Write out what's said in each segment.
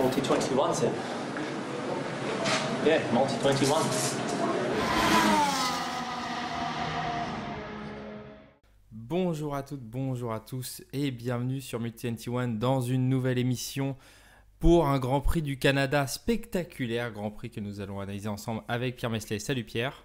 Multi-21, c'est... Yeah, Multi-21. Bonjour à toutes, bonjour à tous et bienvenue sur Multi-21 dans une nouvelle émission pour un Grand Prix du Canada spectaculaire, Grand Prix que nous allons analyser ensemble avec Pierre Meslay. Salut Pierre.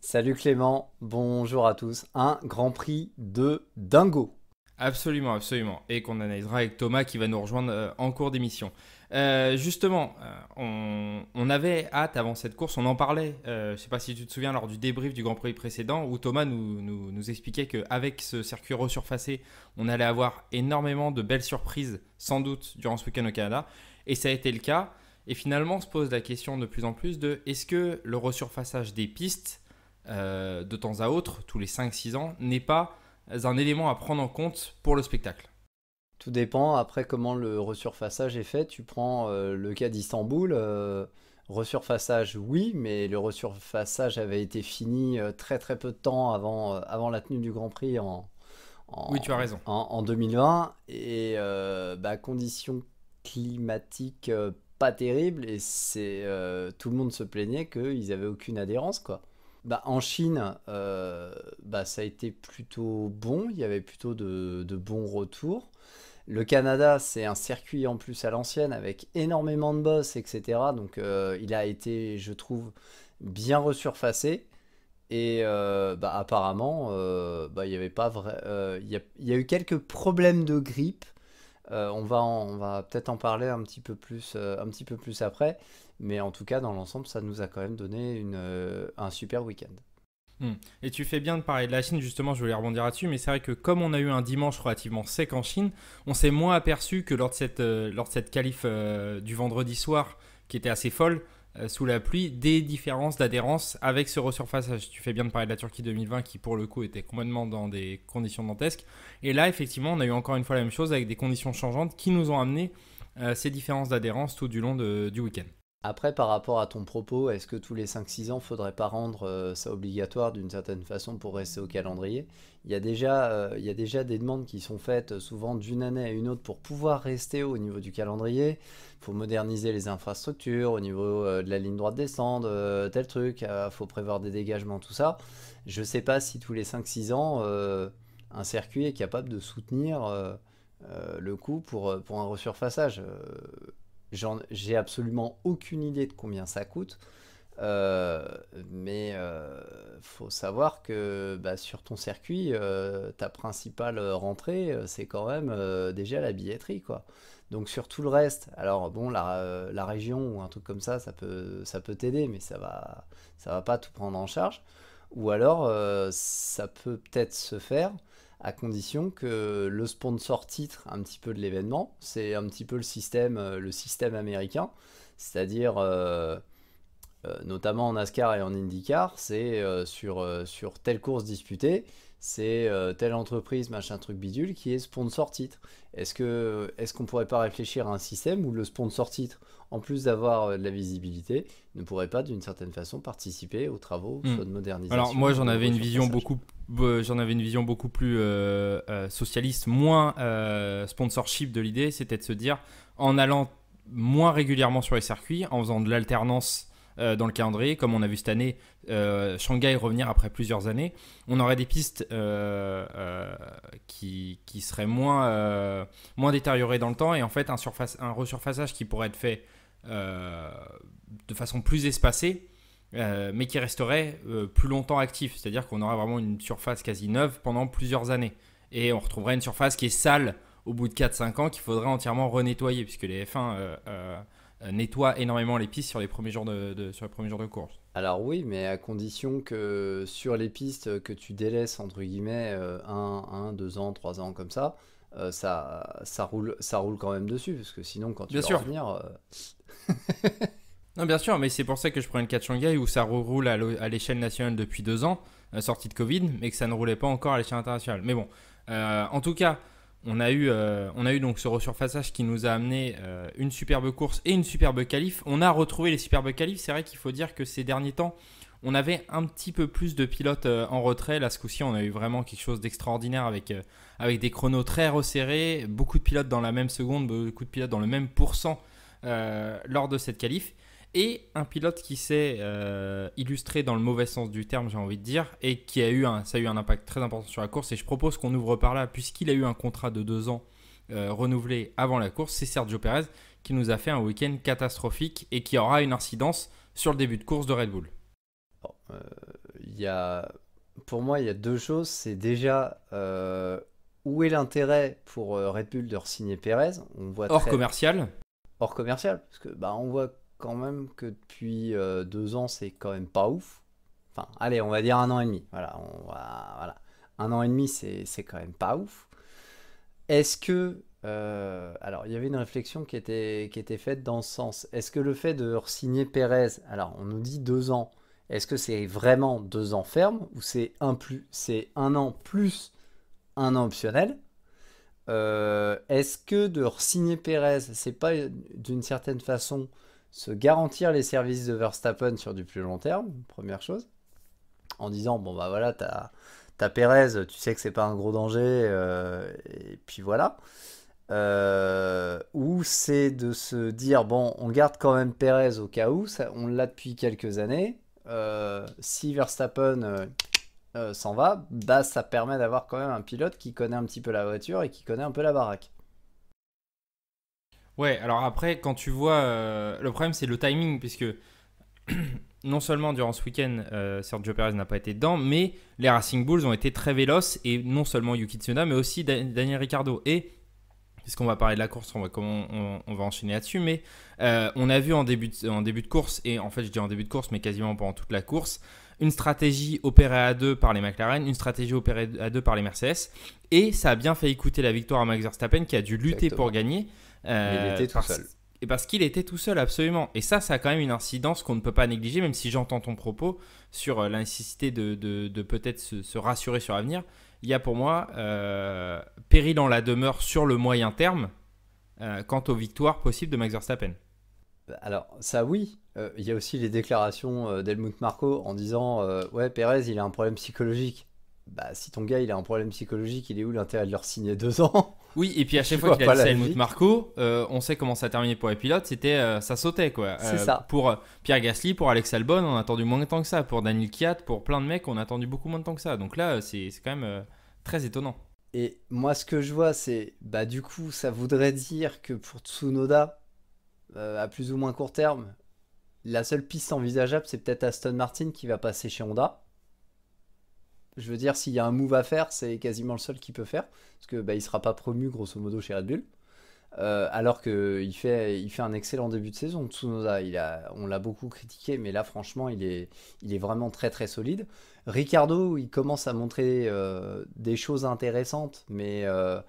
Salut Clément, bonjour à tous. Un Grand Prix de dingo. Absolument, absolument. Et qu'on analysera avec Thomas qui va nous rejoindre en cours d'émission. Justement, on avait hâte avant cette course, on en parlait, je ne sais pas si tu te souviens lors du débrief du Grand Prix précédent où Thomas nous expliquait qu'avec ce circuit resurfacé, on allait avoir énormément de belles surprises sans doute durant ce week-end au Canada. Et ça a été le cas. Et finalement, on se pose la question de plus en plus de est-ce que le resurfaçage des pistes, de temps à autre, tous les 5-6 ans, n'est pas un élément à prendre en compte pour le spectacle? Tout dépend après comment le resurfaçage est fait. Tu prends le cas d'Istanbul, resurfaçage oui, mais le resurfaçage avait été fini très très peu de temps avant la tenue du Grand Prix Oui, tu as raison. en 2020 et conditions climatiques pas terribles et tout le monde se plaignait qu'ils avaient aucune adhérence quoi. En Chine, ça a été plutôt bon, il y avait plutôt de bons retours. Le Canada, c'est un circuit en plus à l'ancienne avec énormément de bosses, etc. Donc il a été, je trouve, bien resurfacé. Et apparemment, il y avait pas vrai. Il y a eu quelques problèmes de grippe. On va peut-être en parler un petit peu plus après. Mais en tout cas, dans l'ensemble, ça nous a quand même donné un super week-end. Et tu fais bien de parler de la Chine, justement, je voulais rebondir là-dessus, mais c'est vrai que comme on a eu un dimanche relativement sec en Chine, on s'est moins aperçu que lors de cette qualif du vendredi soir, qui était assez folle, sous la pluie, des différences d'adhérence avec ce resurfaçage. Tu fais bien de parler de la Turquie 2020 qui, pour le coup, était complètement dans des conditions dantesques. Et là, effectivement, on a eu encore une fois la même chose avec des conditions changeantes qui nous ont amené ces différences d'adhérence tout du long du week-end. Après, par rapport à ton propos, est-ce que tous les 5-6 ans, il ne faudrait pas rendre ça obligatoire d'une certaine façon pour rester au calendrier? Il y a déjà des demandes qui sont faites souvent d'une année à une autre pour pouvoir rester au niveau du calendrier. Il faut moderniser les infrastructures au niveau de la ligne droite descente, tel truc, il faut prévoir des dégagements, tout ça. Je ne sais pas si tous les 5-6 ans, un circuit est capable de soutenir le coût pour un resurfaçage. J'ai absolument aucune idée de combien ça coûte, mais faut savoir que sur ton circuit, ta principale rentrée, c'est quand même déjà la billetterie, quoi. Donc sur tout le reste, alors bon, la région ou un truc comme ça peut t'aider, mais ça va pas tout prendre en charge. Ou alors, ça peut peut-être se faire à condition que le sponsor titre un petit peu de l'événement, c'est un petit peu le système américain, c'est-à-dire notamment en NASCAR et en IndyCar, c'est sur telle course disputée, c'est telle entreprise, machin truc bidule qui est sponsor titre. Est-ce qu'on pourrait pas réfléchir à un système où le sponsor titre, en plus d'avoir de la visibilité, ne pourrait pas d'une certaine façon participer aux travaux soit de modernisation? Alors moi j'en avais une vision beaucoup plus socialiste, moins sponsorship de l'idée, c'était de se dire en allant moins régulièrement sur les circuits, en faisant de l'alternance dans le calendrier, comme on a vu cette année, Shanghai revenir après plusieurs années, on aurait des pistes qui seraient moins détériorées dans le temps et en fait un resurfaçage qui pourrait être fait de façon plus espacée, mais qui resterait plus longtemps actif, c'est-à-dire qu'on aurait vraiment une surface quasi neuve pendant plusieurs années et on retrouverait une surface qui est sale au bout de 4-5 ans qu'il faudrait entièrement renettoyer puisque les F1 nettoient énormément les pistes sur les premiers jours de course. Alors oui, mais à condition que sur les pistes que tu délaisses entre guillemets 2 ans, 3 ans comme ça, ça roule quand même dessus parce que sinon quand tu vas revenir... Non, bien sûr, mais c'est pour ça que je prends le cas de Shanghai où ça roule à l'échelle nationale depuis 2 ans, sortie de Covid, mais que ça ne roulait pas encore à l'échelle internationale. Mais bon, en tout cas, on a eu donc ce resurfaçage qui nous a amené une superbe course et une superbe qualif. On a retrouvé les superbes qualifs. C'est vrai qu'il faut dire que ces derniers temps, on avait un petit peu plus de pilotes en retrait. Là, ce coup-ci, on a eu vraiment quelque chose d'extraordinaire avec des chronos très resserrés, beaucoup de pilotes dans la même seconde, beaucoup de pilotes dans le même pourcent lors de cette qualif. Et un pilote qui s'est illustré dans le mauvais sens du terme, j'ai envie de dire, et qui ça a eu un impact très important sur la course. Et je propose qu'on ouvre par là, puisqu'il a eu un contrat de 2 ans renouvelé avant la course. C'est Sergio Pérez qui nous a fait un week-end catastrophique et qui aura une incidence sur le début de course de Red Bull. Bon, pour moi, il y a 2 choses. C'est déjà où est l'intérêt pour Red Bull de re-signer Pérez. On voit Hors commercial. Hors commercial, parce que on voit quand même que depuis 2 ans, c'est quand même pas ouf. Enfin, allez, on va dire 1 an et demi. Voilà. 1 an et demi, c'est quand même pas ouf. Est-ce que... alors, il y avait une réflexion qui était faite dans ce sens. Est-ce que le fait de re-signer Pérez, alors on nous dit 2 ans, est-ce que c'est vraiment 2 ans ferme ou c'est 1 an plus 1 an optionnel? Est-ce que de re-signer Pérez, c'est pas d'une certaine façon se garantir les services de Verstappen sur du plus long terme, première chose, en disant bon bah voilà, t'as Pérez, tu sais que c'est pas un gros danger, et puis voilà. Ou c'est de se dire bon, on garde quand même Pérez au cas où, on l'a depuis quelques années. Si Verstappen s'en va, bah ça permet d'avoir quand même un pilote qui connaît un petit peu la voiture et qui connaît un peu la baraque. Ouais, alors après, quand tu vois... le problème, c'est le timing, puisque non seulement durant ce week-end, Sergio Pérez n'a pas été dedans, mais les Racing Bulls ont été très véloces, et non seulement Yuki Tsunoda, mais aussi Daniel Ricciardo. Et, puisqu'on va parler de la course, on va enchaîner là-dessus, mais on a vu en début de course, et en fait, je dis en début de course, mais quasiment pendant toute la course, une stratégie opérée à 2 par les McLaren, une stratégie opérée à 2 par les Mercedes, et ça a bien fait écouter la victoire à Max Verstappen, qui a dû lutter Exactement. pour gagner. Il était tout seul. Et parce qu'il était tout seul, absolument. Et ça a quand même une incidence qu'on ne peut pas négliger, même si j'entends ton propos sur la nécessité de peut-être se rassurer sur l'avenir. Il y a pour moi péril en la demeure sur le moyen terme quant aux victoires possibles de Max Verstappen. Alors, ça oui. Il y a aussi les déclarations d'Helmut Marko en disant ouais, Pérez, il a un problème psychologique. Bah, si ton gars, il a un problème psychologique, il est où l'intérêt de leur signer 2 ans? Oui, et puis à chaque Je fois qu'il vois a pas dit ça à la Helmut logique. Marko, on sait comment ça a terminé pour les pilotes, c'était ça sautait quoi. C'est ça. Pour Pierre Gasly, pour Alex Albon, on a attendu moins de temps que ça. Pour Daniel Kvyat, pour plein de mecs, on a attendu beaucoup moins de temps que ça. Donc là, c'est quand même très étonnant. Et moi, ce que je vois, c'est, bah, du coup, ça voudrait dire que pour Tsunoda, à plus ou moins court terme, la seule piste envisageable, c'est peut-être Aston Martin qui va passer chez Honda. Je veux dire, s'il y a un move à faire, c'est quasiment le seul qui peut faire, parce que bah, il sera pas promu grosso modo chez Red Bull. Alors qu'il fait un excellent début de saison. Tsunoda, on l'a beaucoup critiqué, mais là, franchement, il est vraiment très très solide. Ricardo, il commence à montrer des choses intéressantes, mais de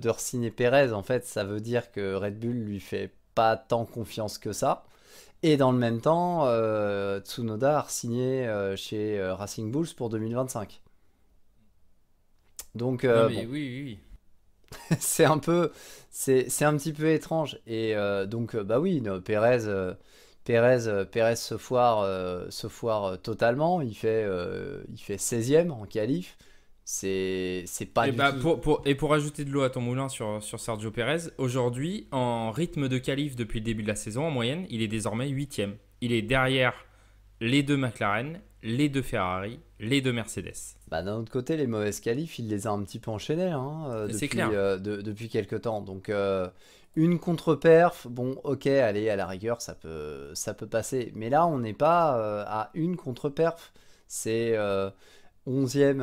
re-signer Pérez, en fait, ça veut dire que Red Bull lui fait pas tant confiance que ça. Et dans le même temps, Tsunoda a re-signé chez Racing Bulls pour 2025. Donc, Non mais bon. oui. C'est un un petit peu étrange. Et donc, bah oui, no, Pérez se foire totalement. Il fait 16e en qualif. C'est pas Et, du bah, tout. pour ajouter de l'eau à ton moulin sur Sergio Pérez, aujourd'hui, en rythme de qualif depuis le début de la saison, en moyenne, il est désormais 8e. Il est derrière les 2 McLaren, les 2 Ferrari, les 2 Mercedes. Bah, d'un autre côté, les mauvaises qualifs, il les a un petit peu enchaînées hein, C'est depuis, clair. depuis quelques temps. Donc, une contre-perf, bon, ok, allez, à la rigueur, ça peut passer. Mais là, on n'est pas à une contre-perf. C'est 11e,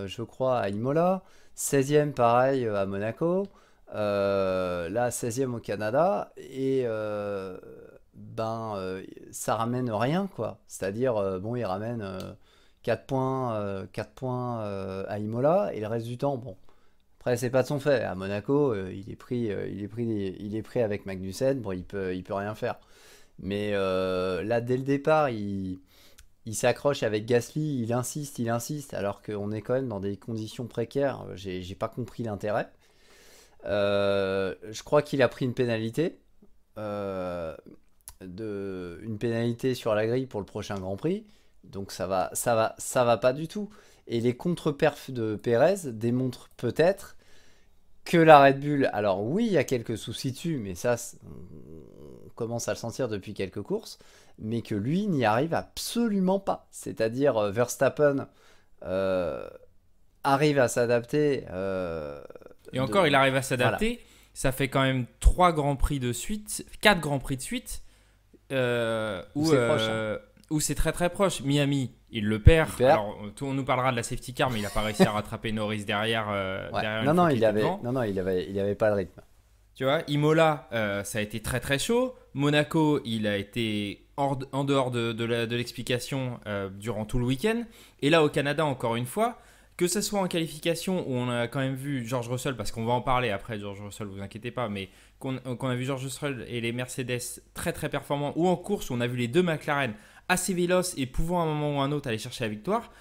je crois, à Imola. 16e, pareil, à Monaco. Là, 16e au Canada. Et ça ramène rien, quoi. C'est-à-dire, bon, il ramène 4 points, 4 points à Imola. Et le reste du temps, bon. Après, c'est pas de son fait. À Monaco, il est pris avec Magnussen. Bon, il peut rien faire. Mais là, dès le départ, il s'accroche avec Gasly, il insiste, alors qu'on est quand même dans des conditions précaires. J'ai pas compris l'intérêt. Je crois qu'il a pris une pénalité. Une pénalité sur la grille pour le prochain Grand Prix. Donc ça va pas du tout. Et les contre-perfs de Pérez démontrent peut-être que la Red Bull, alors oui, il y a quelques soucis dessus, mais ça, on commence à le sentir depuis quelques courses, mais que lui n'y arrive absolument pas. C'est-à-dire, Verstappen euh, arrive à s'adapter. Et encore, il arrive à Voilà, s'adapter. Ça fait quand même 3 grands prix de suite, 4 grands prix de suite, où c'est proche. Hein. où c'est très très proche. Miami, il le perd. Il perd. Alors, on nous parlera de la safety car, mais il n'a pas réussi à rattraper Norris derrière. Ouais. Derrière Non, une non, fois qu'il il était avait, devant. non, non, il avait pas le rythme. Tu vois, Imola, ça a été très très chaud. Monaco, il a été en dehors de l'explication durant tout le week-end. Et là, au Canada, encore une fois, que ce soit en qualification où on a quand même vu George Russell, parce qu'on va en parler après, George Russell, vous inquiétez pas, mais qu'on a vu George Russell et les Mercedes très très performants, ou en course où on a vu les deux McLaren assez véloces et pouvant à un moment ou à un autre aller chercher la victoire,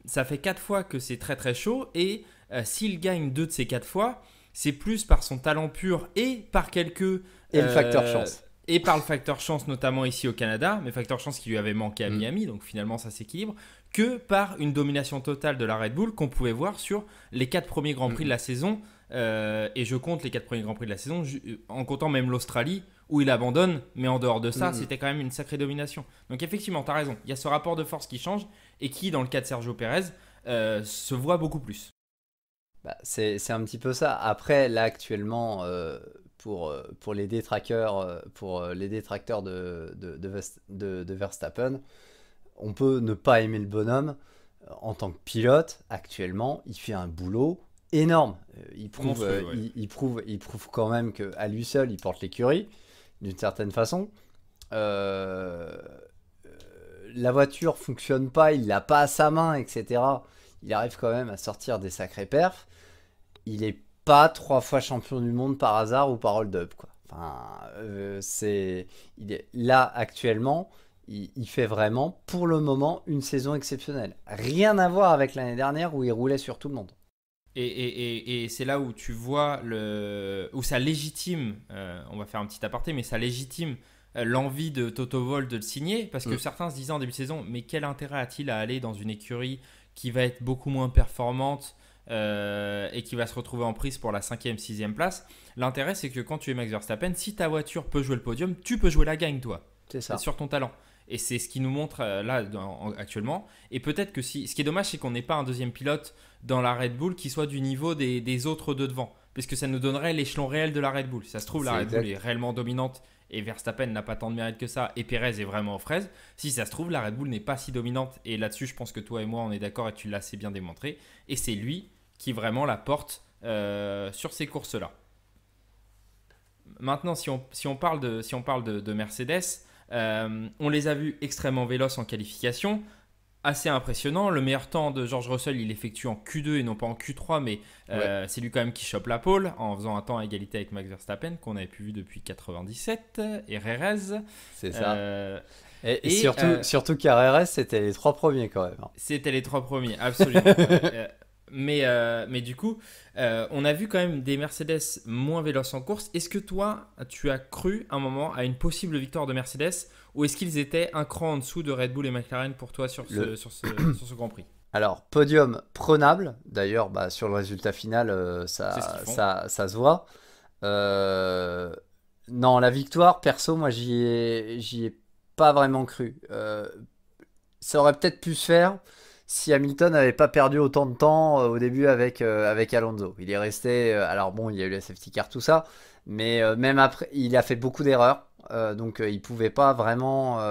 ça fait 4 fois que c'est très très chaud. Et s'il gagne 2 de ces 4 fois, c'est plus par son talent pur et par quelques... Et le facteur chance. Et par le facteur chance, notamment ici au Canada, mais facteur chance qui lui avait manqué à Miami, donc finalement ça s'équilibre, que par une domination totale de la Red Bull qu'on pouvait voir sur les 4 premiers Grands Prix de la saison. Et je compte les 4 premiers Grands Prix de la saison, en comptant même l'Australie, où il abandonne, mais en dehors de ça, c'était quand même une sacrée domination. Donc effectivement, tu as raison, il y a ce rapport de force qui change, et qui, dans le cas de Sergio Pérez, se voit beaucoup plus. Bah, c'est un petit peu ça. Après, là, actuellement, pour les détracteurs, de Verstappen, on peut ne pas aimer le bonhomme. En tant que pilote, actuellement, il fait un boulot énorme. Il prouve, Monstrueux, ouais. il prouve quand même qu'à lui seul, il porte l'écurie, d'une certaine façon. La voiture fonctionne pas, il l'a pas à sa main, etc. Il arrive quand même à sortir des sacrés perfs. Il est pas 3 fois champion du monde par hasard ou par hold-up, quoi. Enfin, il est là actuellement. Il fait vraiment, pour le moment, une saison exceptionnelle. Rien à voir avec l'année dernière où il roulait sur tout le monde. Et c'est là où tu vois où ça légitime, on va faire un petit aparté, mais ça légitime l'envie de Toto Wolff de le signer, parce que certains se disaient en début de saison, mais quel intérêt a-t-il à aller dans une écurie qui va être beaucoup moins performante et qui va se retrouver en prise pour la 5e, 6e place. L'intérêt, c'est que quand tu es Max Verstappen, si ta voiture peut jouer le podium, tu peux jouer la gagne, toi. C'est ça. Sur ton talent. Et c'est ce qui nous montre là actuellement. Et peut-être que ce qui est dommage, c'est qu'on n'ait pas un deuxième pilote dans la Red Bull qui soit du niveau des autres deux devant. Puisque ça nous donnerait l'échelon réel de la Red Bull. Ça se trouve, la Red Bull est réellement dominante et Verstappen n'a pas tant de mérite que ça et Perez est vraiment aux fraises. Si ça se trouve, la Red Bull n'est pas si dominante. Et là-dessus, je pense que toi et moi, on est d'accord et tu l'as assez bien démontré. Et c'est lui qui vraiment la porte sur ces courses-là. Maintenant, si on parle de Mercedes, on les a vus extrêmement véloces en qualification, assez impressionnant. Le meilleur temps de George Russell, il effectue en Q2 et non pas en Q3, mais c'est lui quand même qui chope la pole en faisant un temps à égalité avec Max Verstappen qu'on n'avait plus vu depuis 97 et Rerez. C'est ça. Et surtout qu'à RS, c'était les 3 premiers quand même. C'était les 3 premiers, absolument. Mais du coup, on a vu quand même des Mercedes moins véloces en course. Est-ce que toi, tu as cru un moment à une possible victoire de Mercedes ou est-ce qu'ils étaient un cran en dessous de Red Bull et McLaren pour toi sur ce Grand Prix? Alors, podium prenable. D'ailleurs, sur le résultat final, ça se voit. Non, la victoire, perso, moi, j'y ai pas vraiment cru. Ça aurait peut-être pu se faire si Hamilton n'avait pas perdu autant de temps au début avec Alonso. Il est resté... alors bon, il y a eu la safety car, tout ça. Mais même après, il a fait beaucoup d'erreurs. Donc, il pouvait pas vraiment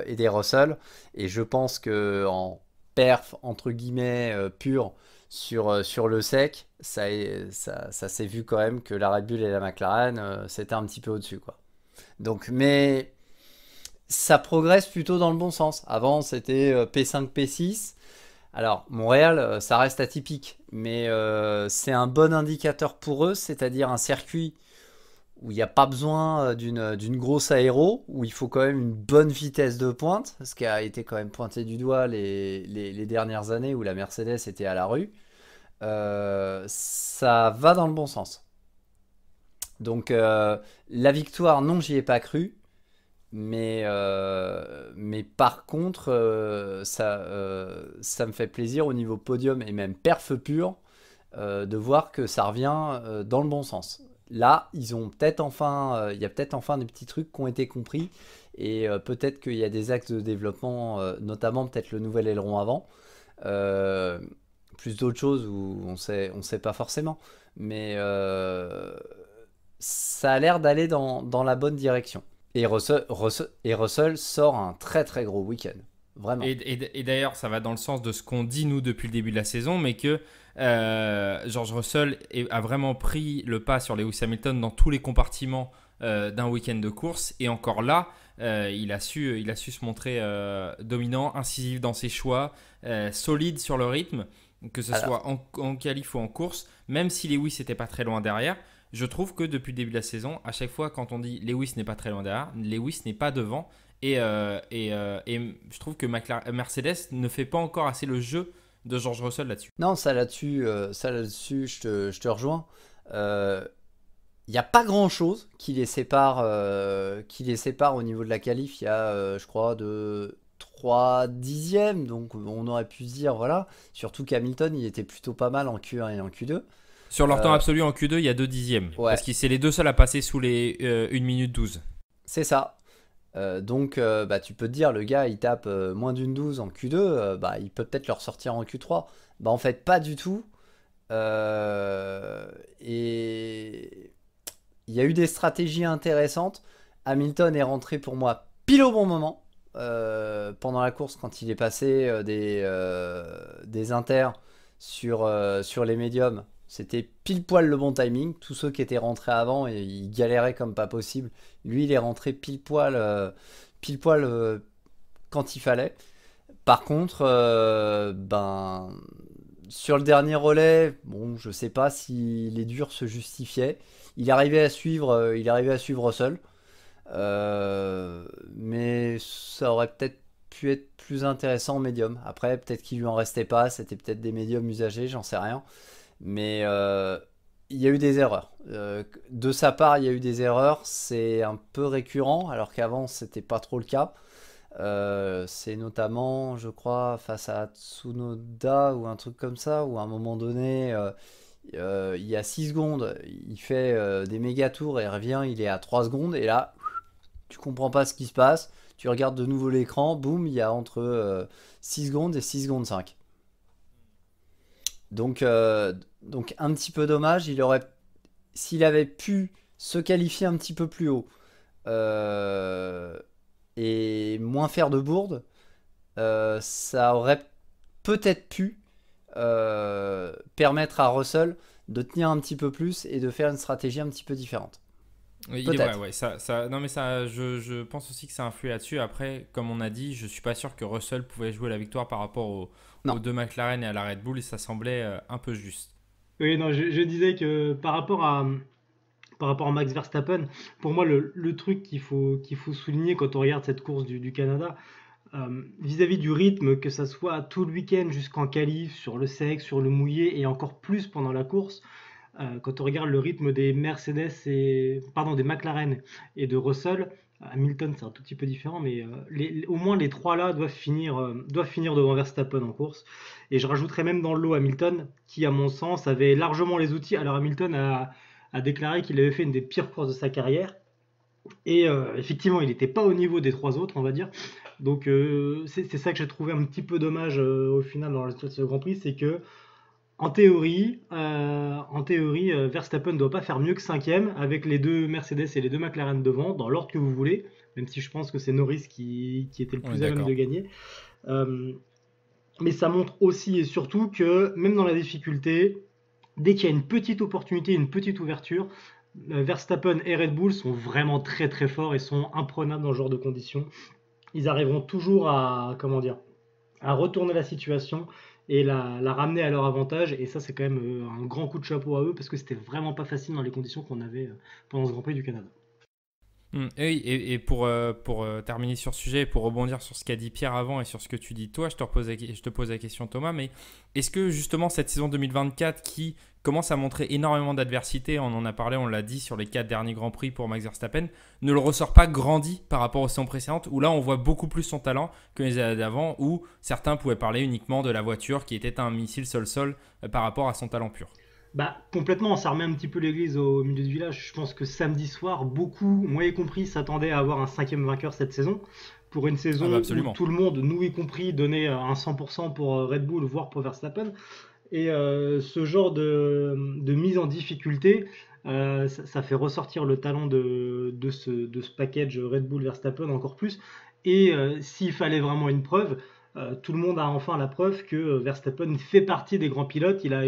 aider Russell. Et je pense qu'en perf, entre guillemets, pur sur le sec, ça s'est vu quand même que la Red Bull et la McLaren, c'était un petit peu au-dessus, quoi. Donc, mais ça progresse plutôt dans le bon sens. Avant, c'était P5, P6. Alors, Montréal, ça reste atypique, mais c'est un bon indicateur pour eux, c'est-à-dire un circuit où il n'y a pas besoin d'une grosse aéro, où il faut quand même une bonne vitesse de pointe, ce qui a été quand même pointé du doigt les dernières années où la Mercedes était à la rue. Ça va dans le bon sens. Donc, la victoire, non, j'y ai pas cru. Mais par contre, ça me fait plaisir au niveau podium et même perf pur. de voir que ça revient dans le bon sens. Là, ils ont peut-être il y a peut-être enfin des petits trucs qui ont été compris et peut-être qu'il y a des axes de développement, notamment peut-être le nouvel aileron avant, euh, plus d'autres choses où on sait pas forcément, mais ça a l'air d'aller dans la bonne direction. Et Russell sort un très très gros week-end, vraiment. Et d'ailleurs, ça va dans le sens de ce qu'on dit nous depuis le début de la saison, mais que George Russell a vraiment pris le pas sur Lewis Hamilton dans tous les compartiments d'un week-end de course. Et encore là, il a su se montrer dominant, incisif dans ses choix, solide sur le rythme, que ce soit en qualif ou en course, même si Lewis n'était pas très loin derrière. Je trouve que depuis le début de la saison, à chaque fois quand on dit Lewis n'est pas très loin derrière, Lewis n'est pas devant. Et je trouve que Mercedes ne fait pas encore assez le jeu de George Russell là-dessus. Non, ça là-dessus, je te rejoins. Il n'y a pas grand-chose qui les sépare, au niveau de la qualif. Il y a, je crois, de 3 dixièmes. Donc on aurait pu se dire, voilà. Surtout qu'Hamilton, il était plutôt pas mal en Q1 et en Q2. Sur leur temps absolu en Q2, il y a 2 dixièmes. Ouais. Parce que c'est les deux seuls à passer sous les 1 minute 12. C'est ça. Donc tu peux te dire, le gars, il tape moins d'une 12 en Q2. Il peut peut-être le ressortir en Q3. En fait, pas du tout. Et il y a eu des stratégies intéressantes. Hamilton est rentré pour moi pile au bon moment pendant la course quand il est passé des inters sur les médiums. C'était pile poil le bon timing. Tous ceux qui étaient rentrés avant, et ils galéraient comme pas possible. Lui, il est rentré pile poil quand il fallait. Par contre, sur le dernier relais, bon, je sais pas si les durs se justifiaient. Il arrivait à suivre Russell. Mais ça aurait peut-être pu être plus intéressant en médium. Après, peut-être qu'il lui en restait pas. C'était peut-être des médiums usagés, j'en sais rien. Mais il y a eu des erreurs. De sa part, il y a eu des erreurs. C'est un peu récurrent, alors qu'avant, c'était pas trop le cas. C'est notamment, je crois, face à Tsunoda ou un truc comme ça, où à un moment donné, il y a 6 secondes, il fait des méga tours et il revient, il est à 3 secondes, et là, tu comprends pas ce qui se passe. Tu regardes de nouveau l'écran, boum, il y a entre 6 secondes et 6 secondes 5. Donc un petit peu dommage, s'il avait pu se qualifier un petit peu plus haut euh, et moins faire de bourde, ça aurait peut-être pu permettre à Russell de tenir un petit peu plus et de faire une stratégie un petit peu différente. Oui, il est Peut-être. vrai, ouais. Non, mais je pense aussi que ça influe là-dessus. Après, comme on a dit, je suis pas sûr que Russell pouvait jouer la victoire par rapport aux Non. deux McLaren et à la Red Bull, et ça semblait un peu juste. Oui, non, je disais que par rapport à Max Verstappen, pour moi, le truc qu'il faut souligner quand on regarde cette course du Canada, vis-à-vis du rythme, que ça soit tout le week-end jusqu'en qualif, sur le sec, sur le mouillé et encore plus pendant la course, quand on regarde le rythme des des McLaren et de Russell, Hamilton c'est un tout petit peu différent, mais au moins les trois là doivent finir devant Verstappen en course. Et je rajouterais même dans le lot Hamilton, qui à mon sens avait largement les outils. Alors Hamilton a déclaré qu'il avait fait une des pires courses de sa carrière. Et effectivement, il n'était pas au niveau des trois autres, on va dire. Donc c'est ça que j'ai trouvé un petit peu dommage au final dans ce Grand Prix, c'est que en théorie, Verstappen ne doit pas faire mieux que cinquième avec les deux Mercedes et les deux McLaren devant, dans l'ordre que vous voulez, même si je pense que c'est Norris qui était le On est plus à même d'accord. de gagner. Euh, mais ça montre aussi et surtout que même dans la difficulté, dès qu'il y a une petite opportunité, une petite ouverture, Verstappen et Red Bull sont vraiment très très forts et sont imprenables dans ce genre de conditions. Ils arriveront toujours à, comment dire, à retourner la situation et la ramener à leur avantage. Et ça, c'est quand même un grand coup de chapeau à eux parce que c'était vraiment pas facile dans les conditions qu'on avait pendant ce Grand Prix du Canada. Oui, et pour terminer sur ce sujet, pour rebondir sur ce qu'a dit Pierre avant et sur ce que tu dis toi, je te pose la question Thomas, mais est-ce que justement cette saison 2024 qui commence à montrer énormément d'adversité, on en a parlé, on l'a dit sur les 4 derniers Grands Prix pour Max Verstappen, ne le ressort pas grandi par rapport aux saisons précédentes, où là on voit beaucoup plus son talent que les années d'avant, où certains pouvaient parler uniquement de la voiture qui était un missile sol-sol par rapport à son talent pur. Bah, complètement, ça remet un petit peu l'église au milieu du village. Je pense que samedi soir, beaucoup, moi y compris, s'attendaient à avoir un 5e vainqueur cette saison. Pour une Ah saison bah où absolument. tout le monde, nous y compris, donnait un 100% pour Red Bull, voire pour Verstappen. Et ce genre de mise en difficulté, ça fait ressortir le talent de ce package Red Bull Verstappen encore plus. Et s'il fallait vraiment une preuve, tout le monde a enfin la preuve que Verstappen fait partie des grands pilotes. Il a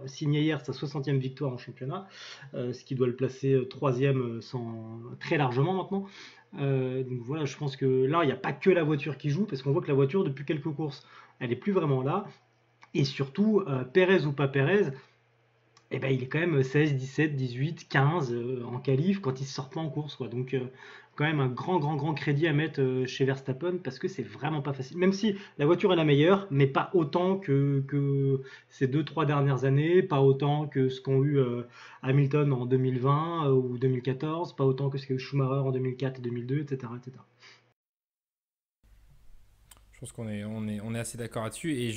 signé hier sa 60e victoire en championnat, ce qui doit le placer 3e très largement maintenant. Donc voilà, je pense que là, il n'y a pas que la voiture qui joue, parce qu'on voit que la voiture, depuis quelques courses, elle est plus vraiment là. Et surtout, Pérez ou pas Pérez, eh ben, il est quand même 16, 17, 18, 15 en qualif quand il se sort pas en course, quoi. Donc, quand même un grand crédit à mettre chez Verstappen parce que c'est vraiment pas facile. Même si la voiture est la meilleure, mais pas autant que ces 2-3 dernières années, pas autant que ce qu'ont eu Hamilton en 2020 ou 2014, pas autant que ce qu'a eu Schumacher en 2004 et 2002, etc., etc. Je pense qu'on est assez d'accord là-dessus et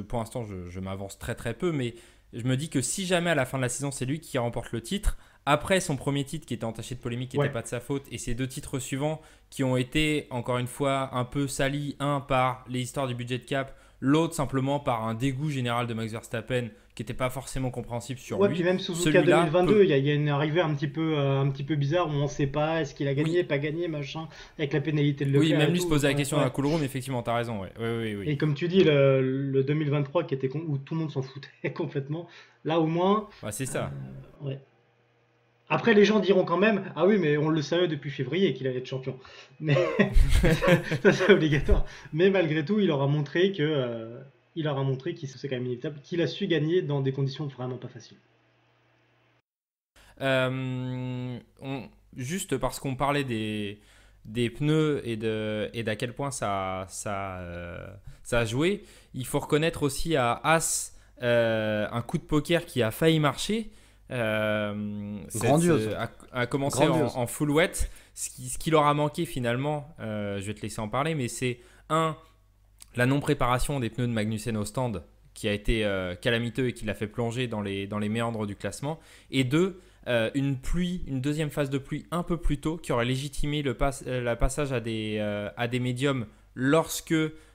pour l'instant, je m'avance très très peu, mais je me dis que si jamais à la fin de la saison, c'est lui qui remporte le titre, après son premier titre qui était entaché de polémique, qui n'était Ouais. pas de sa faute, et ses 2 titres suivants qui ont été, encore une fois, un peu salis, un par les histoires du budget cap, l'autre simplement par un dégoût général de Max Verstappen qui n'était pas forcément compréhensible sur Ouais, puis lui, même Suzuka celui-là 2022, peut... il y a une arrivée un petit peu bizarre où on ne sait pas est-ce qu'il a gagné, Oui, pas gagné, machin, avec la pénalité de oui, Leclerc même et lui se tout. posait la Ouais, question dans ouais. la cool room, effectivement, t'as raison, ouais. Oui, oui, oui. Et comme tu dis, le 2023 où tout le monde s'en foutait complètement, là au moins, Bah, c'est euh, ça. ouais. Après, les gens diront quand même, ah oui, mais on le savait depuis février qu'il allait être champion. Mais ça, c'est obligatoire. Mais malgré tout, il aura montré qu'il c'est quand même inévitable, qu'il a su gagner dans des conditions vraiment pas faciles. Juste parce qu'on parlait des pneus et d'à quel point ça a joué, il faut reconnaître aussi à As un coup de poker qui a failli marcher. Grandiose. A commencé Grandiose. en full wet. Ce qui leur a manqué finalement, je vais te laisser en parler, mais c'est la non-préparation des pneus de Magnussen au stand qui a été calamiteux et qui l'a fait plonger dans les méandres du classement. Et 2, une deuxième phase de pluie un peu plus tôt qui aurait légitimé le passage à des médiums lorsque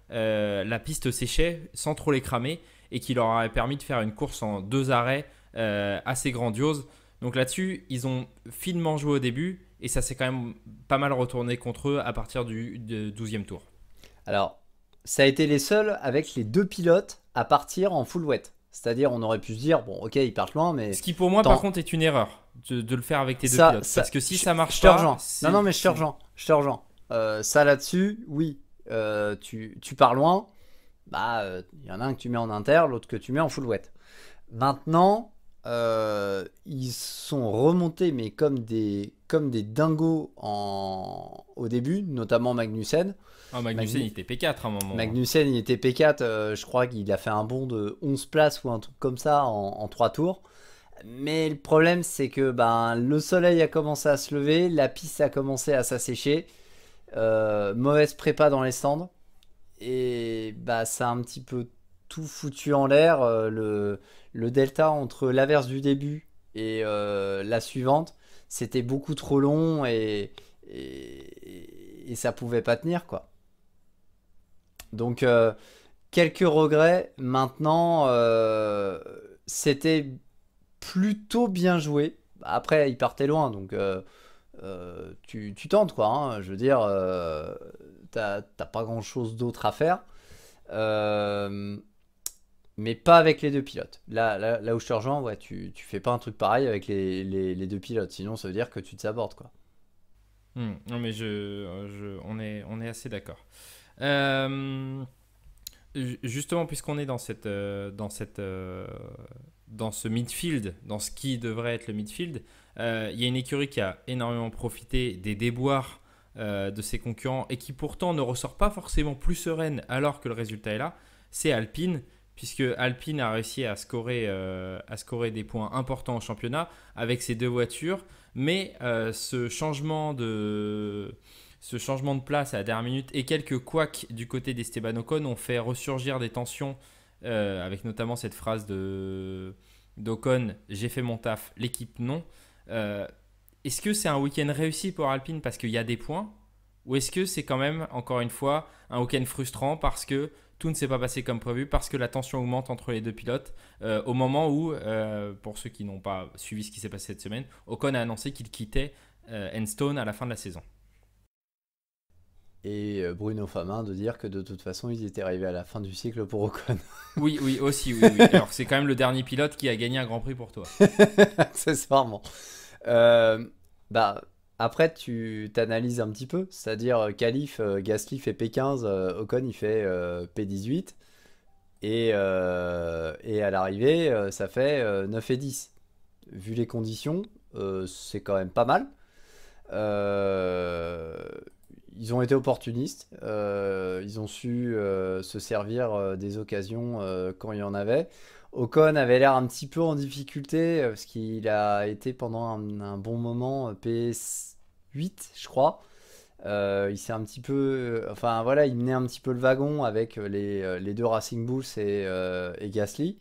la piste séchait sans trop les cramer et qui leur aurait permis de faire une course en 2 arrêts assez grandiose. Donc là-dessus, ils ont finement joué au début et ça s'est quand même pas mal retourné contre eux à partir du 12e tour. Alors, ça a été les seuls avec les 2 pilotes à partir en full wet. C'est-à-dire, on aurait pu se dire, bon, ok, ils partent loin, mais Ce qui pour moi, tant- par contre, est une erreur de le faire avec tes 2 ça, pilotes. Parce que si ça marche je te pas, rejoins. Non, mais je te rejoins. Je te rejoins. Ça là-dessus, oui. Tu pars loin. Bah, il y en a un que tu mets en inter, l'autre que tu mets en full wet. Maintenant, ils sont remontés, mais comme des dingos au début, notamment Magnussen. Magnussen, il était P4 à un moment. Magnussen, il était P4, je crois qu'il a fait un bond de 11 places ou un truc comme ça en 3 tours. Mais le problème, c'est que le soleil a commencé à se lever, la piste a commencé à s'assécher, mauvaise prépa dans les stands, et ça a un petit peu tout foutu en l'air. Le delta entre l'averse du début et la suivante, c'était beaucoup trop long et ça pouvait pas tenir, quoi. Donc, quelques regrets. Maintenant, c'était plutôt bien joué. Après, il partait loin, donc tu tentes, quoi, hein. Je veux dire, t'as pas grand-chose d'autre à faire. Mais pas avec les 2 pilotes. Là où je te rejoins, ouais, tu fais pas un truc pareil avec les 2 pilotes. Sinon, ça veut dire que tu te sabordes, quoi. Non, mais on est assez d'accord. Justement, puisqu'on est dans ce midfield, dans ce qui devrait être le midfield, il y a une écurie qui a énormément profité des déboires de ses concurrents et qui pourtant ne ressort pas forcément plus sereine alors que le résultat est là, c'est Alpine, puisque Alpine a réussi à scorer des points importants au championnat avec ses 2 voitures, mais ce changement de place à la dernière minute et quelques couacs du côté d'Esteban Ocon ont fait ressurgir des tensions, avec notamment cette phrase d'Ocon: j'ai fait mon taf, l'équipe non. Est-ce que c'est un week-end réussi pour Alpine parce qu'il y a des points, ou est-ce que c'est quand même, encore une fois, un week-end frustrant parce que tout ne s'est pas passé comme prévu, parce que la tension augmente entre les 2 pilotes, au moment où, pour ceux qui n'ont pas suivi ce qui s'est passé cette semaine, Ocon a annoncé qu'il quittait Enstone à la fin de la saison. Et Bruno Famin de dire que de toute façon ils étaient arrivés à la fin du cycle pour Ocon. Oui, aussi, oui. Alors c'est quand même le dernier pilote qui a gagné un Grand Prix pour toi. Accessoirement. Après tu t'analyses un petit peu, c'est-à-dire Gasly fait P15, Ocon il fait P18 et à l'arrivée ça fait 9 et 10. Vu les conditions, c'est quand même pas mal. Ils ont été opportunistes, ils ont su se servir des occasions quand il y en avait. Ocon avait l'air un petit peu en difficulté parce qu'il a été pendant un bon moment PS8, je crois. Il s'est un petit peu, enfin voilà, il menait un petit peu le wagon avec les 2 Racing Bulls et Gasly.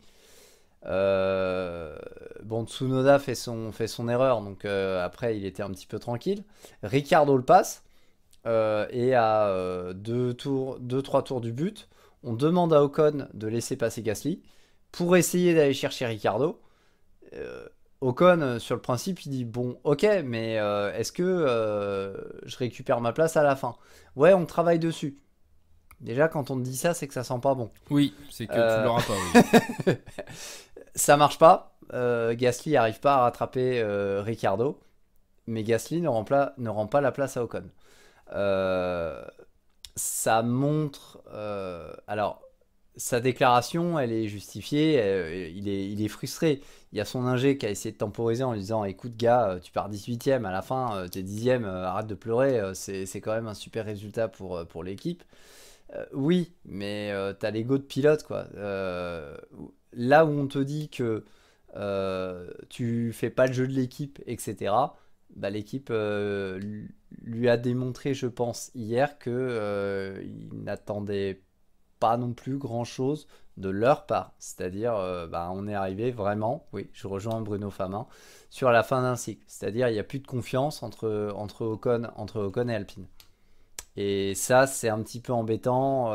Bon, Tsunoda fait son erreur, donc après il était un petit peu tranquille. Ricciardo le passe. Et à 2-3 tours du but, on demande à Ocon de laisser passer Gasly pour essayer d'aller chercher Ricciardo. Ocon, sur le principe, il dit bon, ok, mais est-ce que je récupère ma place à la fin? Ouais, on travaille dessus. Déjà, quand on te dit ça, c'est que ça sent pas bon. Oui, c'est que tu l'auras pas, oui. Ça marche pas. Gasly n'arrive pas à rattraper Ricciardo, mais Gasly ne rend pas la place à Ocon. Ça montre. Alors, sa déclaration, elle est justifiée. Il est frustré. Il y a son ingé qui a essayé de temporiser en lui disant: écoute, gars, tu pars 18ème, à la fin, t'es 10ème, arrête de pleurer. C'est quand même un super résultat pour l'équipe. Oui, mais t'as l'ego de pilote, quoi. Là où on te dit que tu fais pas le jeu de l'équipe, etc., bah, l'équipe lui a démontré, je pense, hier que il n'attendait pas non plus grand-chose de leur part. C'est-à-dire, on est arrivé vraiment, oui, je rejoins Bruno Famin, sur la fin d'un cycle. C'est-à-dire, il n'y a plus de confiance entre Ocon et Alpine. Et ça, c'est un petit peu embêtant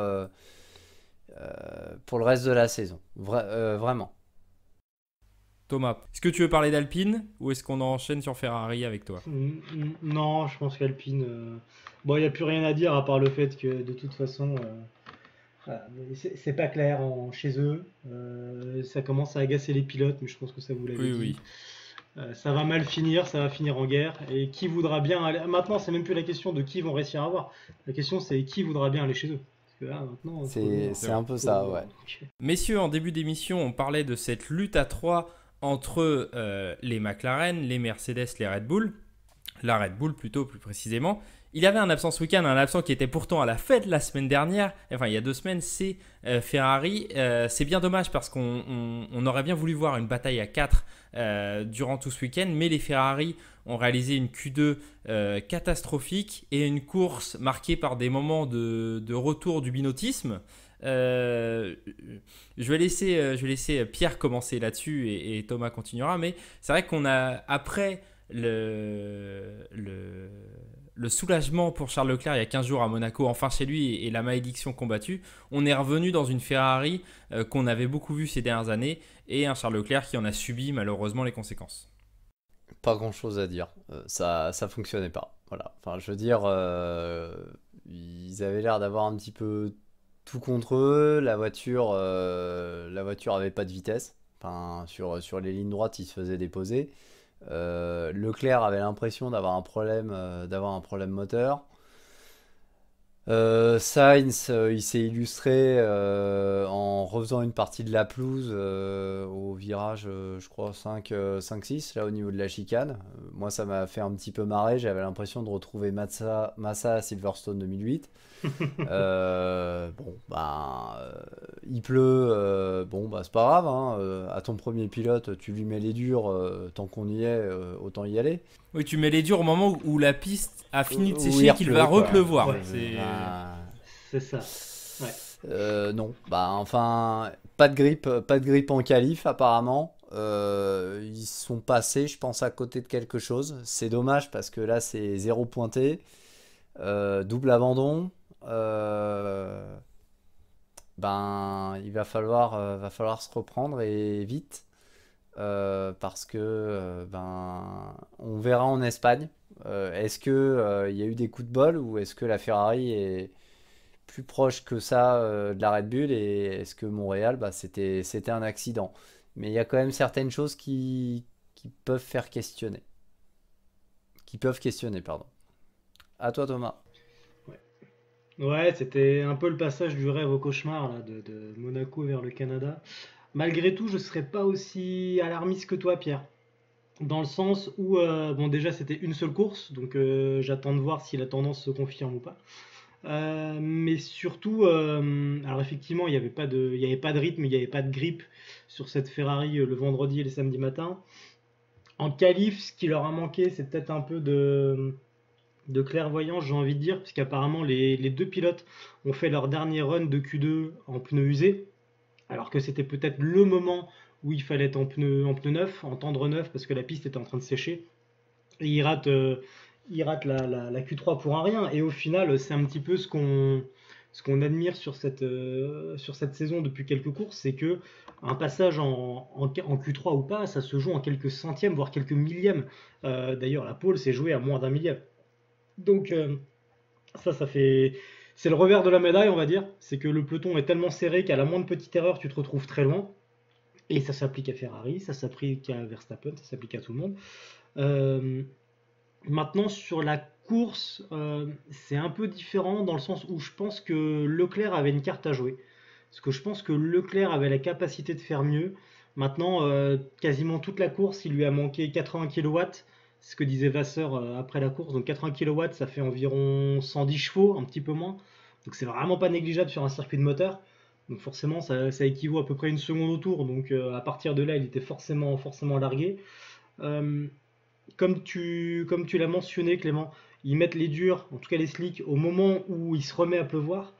pour le reste de la saison. Vraiment. Thomas, est-ce que tu veux parler d'Alpine ou est-ce qu'on enchaîne sur Ferrari avec toi? Non, je pense qu'Alpine. Bon, il n'y a plus rien à dire à part le fait que de toute façon, voilà, c'est pas clair chez eux. Ça commence à agacer les pilotes, mais je pense que ça vous l'avez dit. Oui. Ça va mal finir, ça va finir en guerre. Et qui voudra bien aller. Maintenant, c'est même plus la question de qui vont réussir à avoir. La question, c'est qui voudra bien aller chez eux. Parce que là, maintenant, c'est un peu ça, ouais. Messieurs, en début d'émission, on parlait de cette lutte à 3 entre les McLaren, les Mercedes, les Red Bull. La Red Bull, plutôt, plus précisément. Il y avait un absent ce week-end, un absent qui était pourtant à la fête la semaine dernière. Enfin, il y a 2 semaines, c'est Ferrari. C'est bien dommage parce qu'on aurait bien voulu voir une bataille à 4 durant tout ce week-end. Mais les Ferrari ont réalisé une Q2 catastrophique et une course marquée par des moments de retour du binottisme. Je vais laisser Pierre commencer là-dessus et Thomas continuera. Mais c'est vrai qu'on a, après le soulagement pour Charles Leclerc il y a 15 jours à Monaco, enfin chez lui, et la malédiction combattue, on est revenu dans une Ferrari qu'on avait beaucoup vue ces dernières années et un Charles Leclerc qui en a subi malheureusement les conséquences. Pas grand chose à dire, ça fonctionnait pas. Voilà. Enfin, je veux dire, ils avaient l'air d'avoir un petit peu tout contre eux. La voiture avait pas de vitesse. Enfin, sur les lignes droites, ils se faisaient déposer. Leclerc avait l'impression d'avoir un problème moteur. Sainz, il s'est illustré en refaisant une partie de la pelouse au virage, je crois, 5-6, là au niveau de la chicane. Moi, ça m'a fait un petit peu marrer. J'avais l'impression de retrouver Massa à Silverstone 2008. Bon, il pleut, bon, bah, c'est pas grave, hein, à ton premier pilote, tu lui mets les durs, tant qu'on y est, autant y aller. Oui, tu mets les durs au moment où la piste a fini de Où sécher il et qu'il va repleut, quoi. repleuvoir. Ouais. Bah, C'est ça. non, bah enfin, pas de grippe en qualif apparemment. Ils sont passés, je pense, à côté de quelque chose. C'est dommage parce que là, c'est zéro pointé, double abandon. Il va falloir se reprendre et vite. Parce que on verra en Espagne. Est-ce que il y a eu des coups de bol ou est-ce que la Ferrari est plus proche que ça de la Red Bull et est-ce que Montréal, c'était un accident. Mais il y a quand même certaines choses qui peuvent faire questionner. Qui peuvent questionner, pardon. À toi, Thomas. Ouais, c'était un peu le passage du rêve au cauchemar là, de Monaco vers le Canada. Malgré tout, je serais pas aussi alarmiste que toi, Pierre. Dans le sens où, bon, déjà c'était une seule course, donc j'attends de voir si la tendance se confirme ou pas. Mais surtout, alors effectivement, il y avait pas de rythme, il n'y avait pas de grippe sur cette Ferrari le vendredi et le samedi matin. En qualif, ce qui leur a manqué, c'est peut-être un peu de clairvoyance, j'ai envie de dire, puisqu'apparemment les deux pilotes ont fait leur dernier run de Q2 en pneus usés, alors que c'était peut-être le moment où il fallait être en pneu neuf, en tendre neuf, parce que la piste était en train de sécher. Et il rate la Q3 pour un rien. Et au final, c'est un petit peu ce qu'on admire sur cette saison depuis quelques courses, c'est que un passage en Q3 ou pas, ça se joue en quelques centièmes, voire quelques millièmes. D'ailleurs, la pole s'est jouée à moins d'un millième. Donc ça fait... C'est le revers de la médaille, on va dire. C'est que le peloton est tellement serré qu'à la moindre petite erreur, tu te retrouves très loin. Et ça s'applique à Ferrari, ça s'applique à Verstappen, ça s'applique à tout le monde. Euh, Maintenant, sur la course, c'est un peu différent dans le sens où je pense que Leclerc avait une carte à jouer. Parce que je pense que Leclerc avait la capacité de faire mieux. Maintenant, quasiment toute la course, il lui a manqué 80 kW. C'est ce que disait Vasseur après la course. Donc 80 kW, ça fait environ 110 chevaux, un petit peu moins. Donc c'est vraiment pas négligeable sur un circuit de moteur. Donc forcément, ça équivaut à peu près une seconde au tour. Donc à partir de là, il était forcément largué. Euh, comme tu l'as mentionné, Clément, ils mettent les durs, en tout cas les slicks, au moment où il se remet à pleuvoir.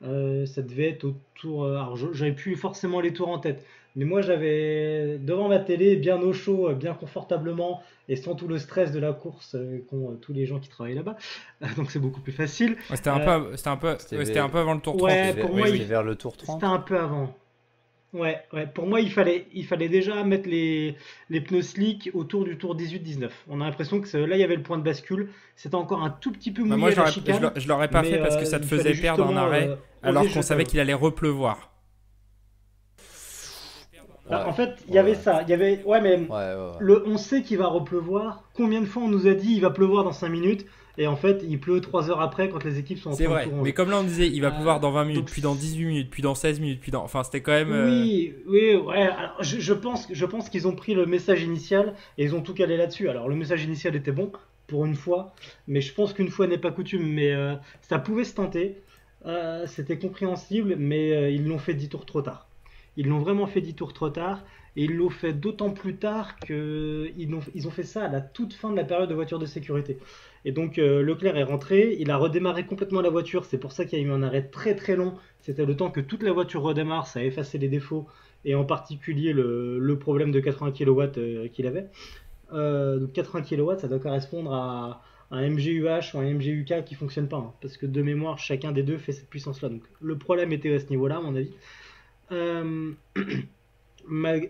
Ça devait être autour. Alors, j'avais plus forcément les tours en tête, mais moi j'avais devant ma télé, bien au chaud, bien confortablement, et sans tout le stress de la course qu'ont tous les gens qui travaillent là-bas. Donc c'est beaucoup plus facile. Ouais, c'était un peu avant le tour 30. Ouais, pour moi, C'était vers le tour 30. c'était un peu avant. Ouais, ouais, pour moi, il fallait déjà mettre les pneus slick autour du tour 18-19. On a l'impression que là, il y avait le point de bascule. C'était encore un tout petit peu Bah, mouillé moi, à la chicane, je l'aurais pas mais fait parce que ça te il faisait fallait perdre un justement arrêt oser alors qu'on jeter à savait l'eau. qu'il allait repleuvoir. Bah, Ouais, en fait, il y ouais, avait ouais. ça. Il y avait, ouais, mais Ouais. on sait qu'il va repleuvoir. Combien de fois on nous a dit il va pleuvoir dans 5 minutes et en fait, il pleut 3 heures après quand les équipes sont en C'est train de vrai, tout mais ranger. comme là on disait, il va pleuvoir dans 20 minutes, Donc, puis dans 18 minutes, puis dans 16 minutes, puis dans... Enfin, c'était quand même... oui, oui, ouais. Alors, je pense qu'ils ont pris le message initial et ils ont tout calé là-dessus. Alors, le message initial était bon pour une fois, mais je pense qu'une fois n'est pas coutume. Mais ça pouvait se tenter. C'était compréhensible, mais ils l'ont fait 10 tours trop tard. Ils l'ont vraiment fait 10 tours trop tard. Et ils l'ont fait d'autant plus tard qu'ils ont fait ça à la toute fin de la période de voiture de sécurité. Et donc Leclerc est rentré, il a redémarré complètement la voiture, c'est pour ça qu'il y a eu un arrêt très très long. C'était le temps que toute la voiture redémarre, ça a effacé les défauts, et en particulier le problème de 80 kW qu'il avait. Donc 80 kW, ça doit correspondre à un MGUH ou un MGUK qui fonctionne pas, hein, parce que de mémoire, chacun des deux fait cette puissance-là. Donc le problème était à ce niveau-là, à mon avis. Euh,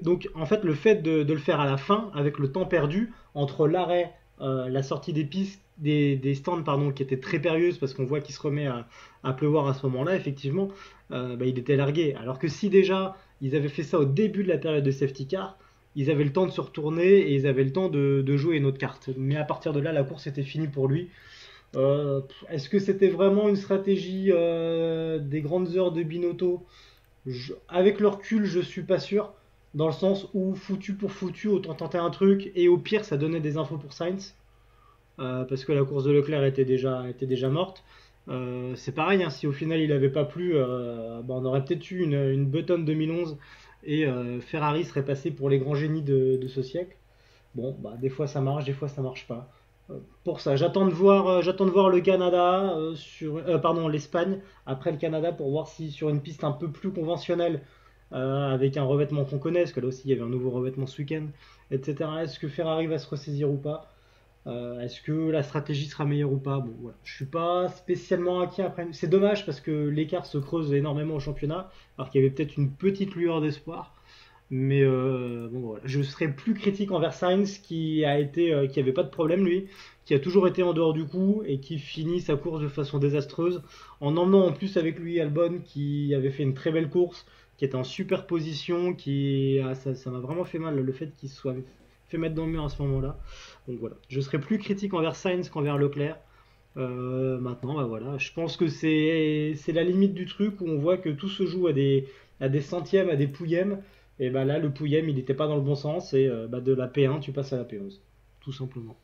donc en fait le fait de le faire à la fin avec le temps perdu entre l'arrêt, la sortie des pistes, des stands pardon, qui était très périlleuse parce qu'on voit qu'il se remet à pleuvoir à ce moment-là, effectivement, il était largué. Alors que si déjà ils avaient fait ça au début de la période de safety car, ils avaient le temps de se retourner et ils avaient le temps de jouer une autre carte. Mais à partir de là, la course était finie pour lui. Est-ce que c'était vraiment une stratégie des grandes heures de Binotto? Avec le recul, je suis pas sûr. Dans le sens où foutu pour foutu, autant tenter un truc et au pire, ça donnait des infos pour Sainz. Parce que la course de Leclerc était déjà morte. C'est pareil, hein, si au final il n'avait pas plu, bah, on aurait peut-être eu une Button 2011 et Ferrari serait passé pour les grands génies de ce siècle. Bon, bah, des fois ça marche, des fois ça marche pas. Pour ça, j'attends de voir le Canada, pardon, l'Espagne après le Canada pour voir si sur une piste un peu plus conventionnelle, avec un revêtement qu'on connaît, parce que là aussi il y avait un nouveau revêtement ce week-end, etc. Est-ce que Ferrari va se ressaisir ou pas? Est-ce que la stratégie sera meilleure ou pas? Bon, voilà. Je suis pas spécialement inquiet après. C'est dommage parce que l'écart se creuse énormément au championnat, alors qu'il y avait peut-être une petite lueur d'espoir. Mais bon, voilà. Je serais plus critique envers Sainz qui avait pas de problème lui, qui a toujours été en dehors du coup et qui finit sa course de façon désastreuse, en emmenant en plus avec lui Albon qui avait fait une très belle course, qui était en super position, ça m'a vraiment fait mal le fait qu'il se soit fait mettre dans le mur à ce moment-là. Donc voilà, je serais plus critique envers Sainz qu'envers Leclerc. Maintenant, bah voilà, je pense que c'est la limite du truc où on voit que tout se joue à des centièmes, à des pouillèmes. Et bah là, le pouillème, il n'était pas dans le bon sens. Et bah, de la P1, tu passes à la P11. Tout simplement.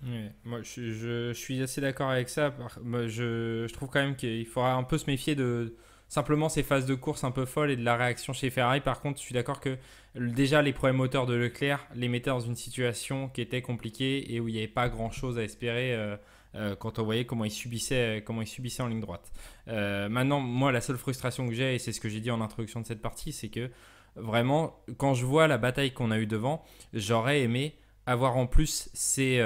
Ouais, moi, je suis assez d'accord avec ça. Moi, je trouve quand même qu'il faudra un peu se méfier de simplement ces phases de course un peu folles et de la réaction chez Ferrari. Par contre, je suis d'accord que déjà les problèmes moteurs de Leclerc les mettaient dans une situation qui était compliquée et où il n'y avait pas grand-chose à espérer quand on voyait comment il subissait en ligne droite. Maintenant, moi, la seule frustration que j'ai, et c'est ce que j'ai dit en introduction de cette partie, c'est que vraiment, quand je vois la bataille qu'on a eue devant, j'aurais aimé avoir en plus ces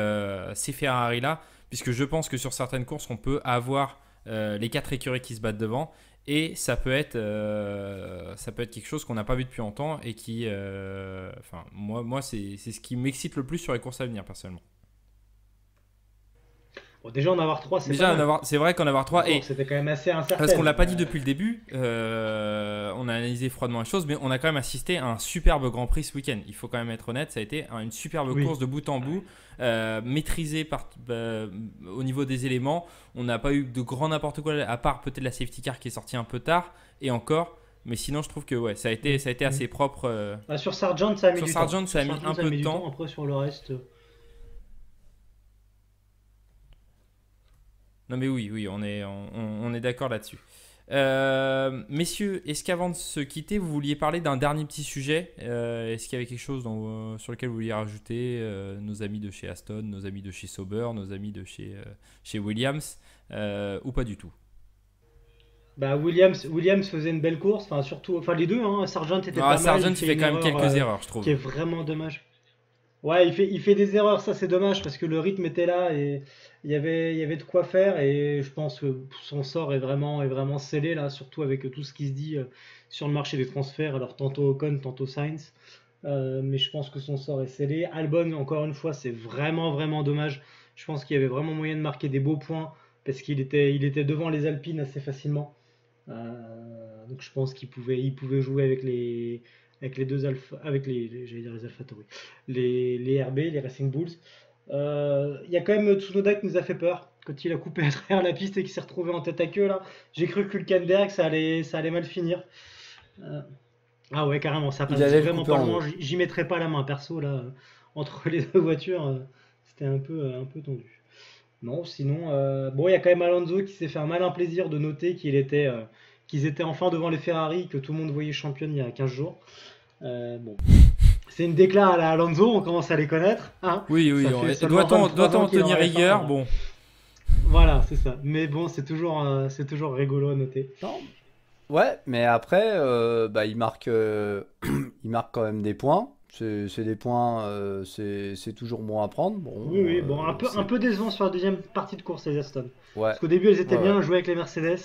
Ferrari-là, puisque je pense que sur certaines courses, on peut avoir les 4 écuries qui se battent devant, et ça peut être quelque chose qu'on n'a pas vu depuis longtemps, et qui, enfin, moi c'est ce qui m'excite le plus sur les courses à venir, personnellement. Bon, déjà, en avoir 3, c'est pas Déjà, mal. c'est vrai qu'en avoir 3, et C'était quand même assez parce qu'on incertain. l'a pas dit depuis le début, on a analysé froidement les choses, mais on a quand même assisté à un superbe Grand Prix ce week-end. Il faut quand même être honnête, ça a été une superbe Oui. course de bout en bout, maîtrisée au niveau des éléments. On n'a pas eu de grand n'importe quoi, à part peut-être la safety car qui est sortie un peu tard, et encore. Mais sinon, je trouve que ouais, ça a été assez propre. Bah, sur Sargent, ça a mis Sur du Sargent, temps. ça a mis un peu de Du temps. Après, sur le reste. Non mais oui, on est d'accord là-dessus. Messieurs, est-ce qu'avant de se quitter, vous vouliez parler d'un dernier petit sujet? Est-ce qu'il y avait quelque chose sur lequel vous vouliez rajouter nos amis de chez Aston, nos amis de chez Sauber, nos amis de chez Williams, ou pas du tout? Bah, Williams faisait une belle course. Enfin, surtout, enfin, les deux, hein. Sargent était pas mal. Sargent, il fait fait une quand même erreur, quelques erreurs, je qui est trouve. vraiment dommage. Ouais, il fait des erreurs, ça c'est dommage parce que le rythme était là et il y avait de quoi faire et je pense que son sort est vraiment scellé là, surtout avec tout ce qui se dit sur le marché des transferts, alors tantôt Ocon, tantôt Sainz. Mais je pense que son sort est scellé. Albon, encore une fois, c'est vraiment vraiment dommage. Je pense qu'il y avait vraiment moyen de marquer des beaux points parce qu'il était devant les Alpines assez facilement. Donc je pense qu'il pouvait jouer avec les deux alpha, j'allais dire les AlphaTauri, les RB, les Racing Bulls. Il y a quand même Tsunoda qui nous a fait peur quand il a coupé à travers la piste et qu'il s'est retrouvé en tête à queue là. J'ai cru que Hülkenberg ça allait mal finir. Euh, ah ouais, carrément, ça Il passe allait le vraiment couper pas en loin. deux. J'y mettrais pas la main perso là, entre les deux voitures. C'était un peu tendu. Non, sinon, bon, il y a quand même Alonso qui s'est fait un malin plaisir de noter qu'ils étaient enfin devant les Ferrari, que tout le monde voyait championne il y a 15 jours. Bon, c'est une décla à la Alonso, on commence à les connaître, hein. Oui, Ça fait seulement doit-on 23 ans qu'il en tenir reste un, rigueur? voilà. Bon, Voilà, c'est ça. Mais bon, c'est toujours rigolo à noter. Non. Ouais, mais après, bah, il marque quand même des points. C'est des points, c'est toujours bon à prendre. Bon, Oui, oui, bon, un peu décevant sur la deuxième partie de course, les Aston. ouais, Parce qu'au début, elles étaient ouais, bien ouais. jouées avec les Mercedes.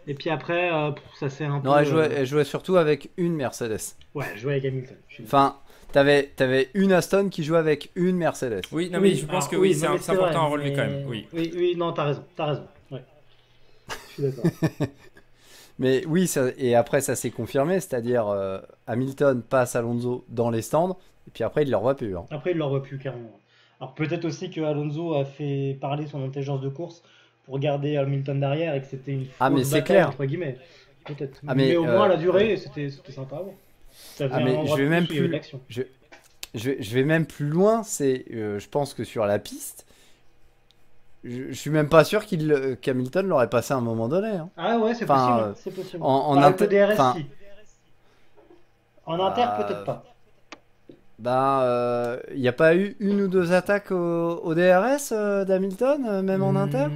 Et puis après, ça s'est un peu. Non, elle jouait surtout avec une Mercedes. Ouais, jouer avec Hamilton. Enfin, t'avais une Aston qui jouait avec une Mercedes. oui, non mais je pense alors, que oui, non, mais c'est important vrai, à relever quand même. mais- Oui. Oui, oui, non, t'as raison. Ouais, je suis d'accord. Mais oui, et après ça s'est confirmé, c'est-à-dire Hamilton passe Alonso dans les stands, et puis après il ne le revoit plus, hein. Après, il l'aurait pu carrément. Alors peut-être aussi que Alonso a fait parler son intelligence de course pour garder Hamilton derrière et que c'était une Ah, mais fausse c'est bataille, clair. entre guillemets. Peut-être. Ah, Mais mais au moins, la durée, c'était sympa à voir. Ça faisait un mais endroit je de vais même plus où il y avait de plus, l'action. je, je vais même plus loin. Je pense que sur la piste, je suis même pas sûr qu'Hamilton l'aurait passé à un moment donné, hein. Ah ouais, c'est possible, Enfin, hein, c'est possible. en Bah, avec le DRS, enfin, si. En inter, peut-être euh, pas. il n'y a pas eu une ou deux attaques au DRS d'Hamilton, même en inter?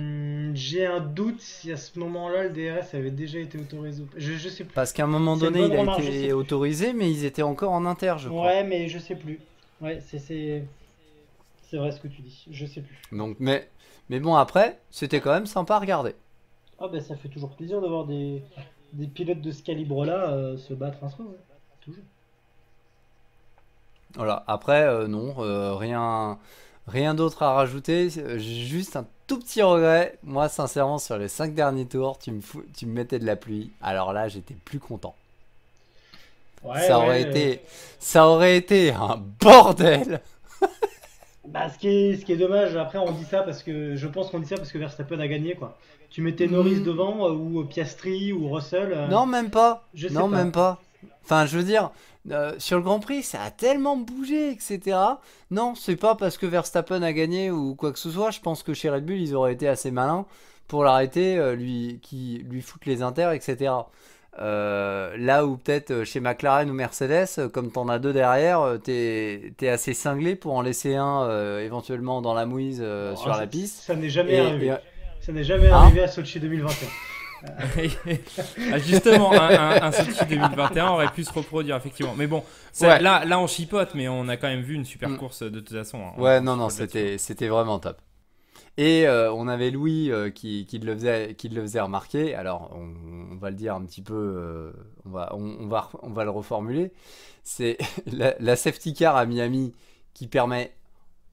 J'ai un doute si à ce moment-là, le DRS avait déjà été autorisé ou pas. Je sais plus. Parce qu'à un moment C'est une donné, bonne il a remarque, je sais été plus. autorisé, mais ils étaient encore en inter, je crois. Ouais, mais je sais plus. Ouais, c'est vrai ce que tu dis. Je sais plus. Donc, mais bon, après, c'était quand même sympa à regarder. Ah ben ça fait toujours plaisir de voir des pilotes de ce calibre-là se battre entre eux. Ouais. Toujours. Voilà. Après, non, rien d'autre à rajouter. Juste un tout petit regret. Moi, sincèrement, sur les 5 derniers tours, tu me mettais de la pluie. Alors là, j'étais plus content. Ouais, Ça ouais. ça aurait été un bordel. Bah, ce qui est dommage, après on dit ça parce que je pense qu'on dit ça parce que Verstappen a gagné quoi. Tu mettais Norris Hmm, devant ou Piastri ou Russell, Non, même pas. je sais Non, même pas. pas. Enfin, je veux dire, sur le Grand Prix, ça a tellement bougé, etc. Non, c'est pas parce que Verstappen a gagné ou quoi que ce soit. Je pense que chez Red Bull, ils auraient été assez malins pour l'arrêter, lui foutre les inters, etc. Là où peut-être chez McLaren ou Mercedes, comme t'en as deux derrière, t'es assez cinglé pour en laisser un éventuellement dans la mouise Oh, sur ça, la piste. ça n'est jamais Et, arrivé. Ça n'est jamais hein? arrivé à Sochi 2021. Ah, justement, un Sochi 2021 aurait pu se reproduire, effectivement. Mais bon, Ouais. là, on chipote, mais on a quand même vu une super Mm. course de toute façon, hein. Ouais, On non, chipote là-dessus. c'était vraiment top. Et on avait Louis qui le faisait remarquer. Alors, on va le dire un petit peu, on va le reformuler. C'est la safety car à Miami qui permet,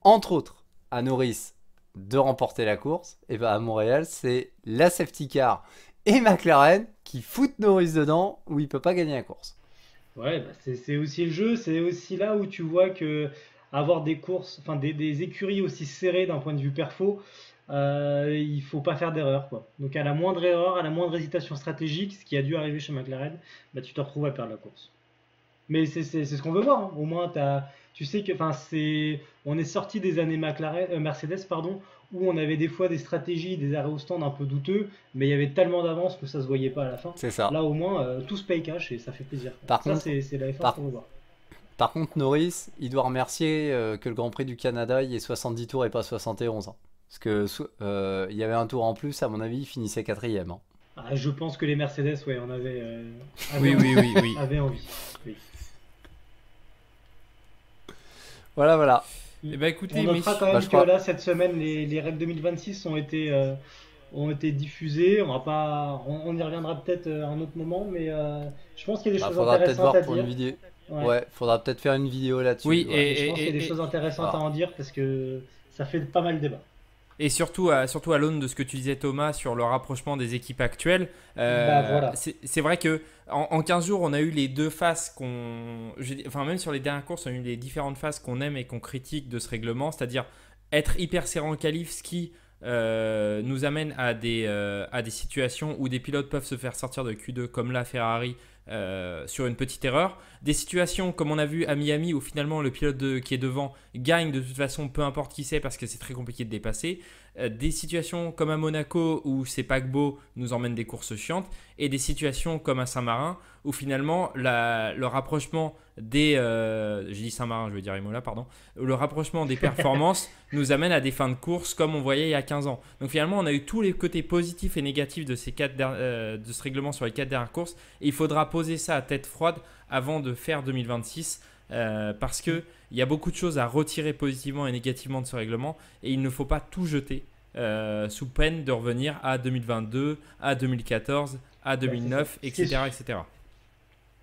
entre autres, à Norris de remporter la course. Et bien à Montréal, c'est la safety car et McLaren qui foutent Norris dedans où il peut pas gagner la course. Ouais, bah, c'est aussi le jeu, c'est aussi là où tu vois que avoir des courses, enfin des écuries aussi serrées d'un point de vue perfo, il faut pas faire d'erreur quoi. Donc à la moindre erreur, à la moindre hésitation stratégique, ce qui a dû arriver chez McLaren, bah, tu te retrouves à perdre la course. Mais c'est ce qu'on veut voir, hein. Au moins, tu sais que, enfin, on est sorti des années Mercedes, pardon, où on avait des fois des stratégies, des arrêts au stand un peu douteux, mais il y avait tellement d'avance que ça se voyait pas à la fin. C'est ça. Là, au moins, tout se paye cash et ça fait plaisir. Par Ça, contre, c'est la F1 par, qu'on veut voir. par contre, Norris, il doit remercier que le Grand Prix du Canada, il y ait 70 tours et pas 71, hein. Parce que il y avait un tour en plus, à mon avis, il finissait quatrième, hein. Ah, je pense que les Mercedes, ouais, avaient Oui, envie. oui, oui, oui. Avaient envie. Oui. Voilà, voilà. Eh ben, écoutez, On notera quand Bah, même je que crois. là, cette semaine, les règles 2026 ont été diffusées. On va pas, on y reviendra peut-être à un autre moment, mais je pense qu'il y a des Bah, choses faudra peut-être intéressantes voir à pour une dire. vidéo. Ouais. Ouais, faudra peut-être faire une vidéo là-dessus. oui, Ouais. Et je pense qu'il y a des choses intéressantes à Ah. en dire parce que ça fait pas mal débat. et surtout à l'aune de ce que tu disais, Thomas, sur le rapprochement des équipes actuelles, Bah voilà. c'est vrai que en 15 jours, on a eu les deux faces enfin, même sur les dernières courses, on a eu les différentes faces qu'on aime et qu'on critique de ce règlement, c'est-à-dire être hyper serré en qualif, ce qui nous amène à des situations où des pilotes peuvent se faire sortir de Q2, comme la Ferrari. Sur une petite erreur, des situations comme on a vu à Miami où finalement le pilote qui est devant gagne de toute façon peu importe qui c'est parce que c'est très compliqué de dépasser, des situations comme à Monaco où ces paquebots nous emmènent des courses chiantes, et des situations comme à Saint-Marin où finalement le rapprochement j'ai dit Saint-Marin, je veux dire Imola, pardon, où le rapprochement des performances nous amène à des fins de course comme on voyait il y a 15 ans. Donc finalement on a eu tous les côtés positifs et négatifs de de ce règlement sur les 4 dernières courses, et il faudra poser ça à tête froide avant de faire 2026, parce qu'il y a beaucoup de choses à retirer positivement et négativement de ce règlement, et il ne faut pas tout jeter sous peine de revenir à 2022, à 2014, à 2009, Ce qui est etc., etc.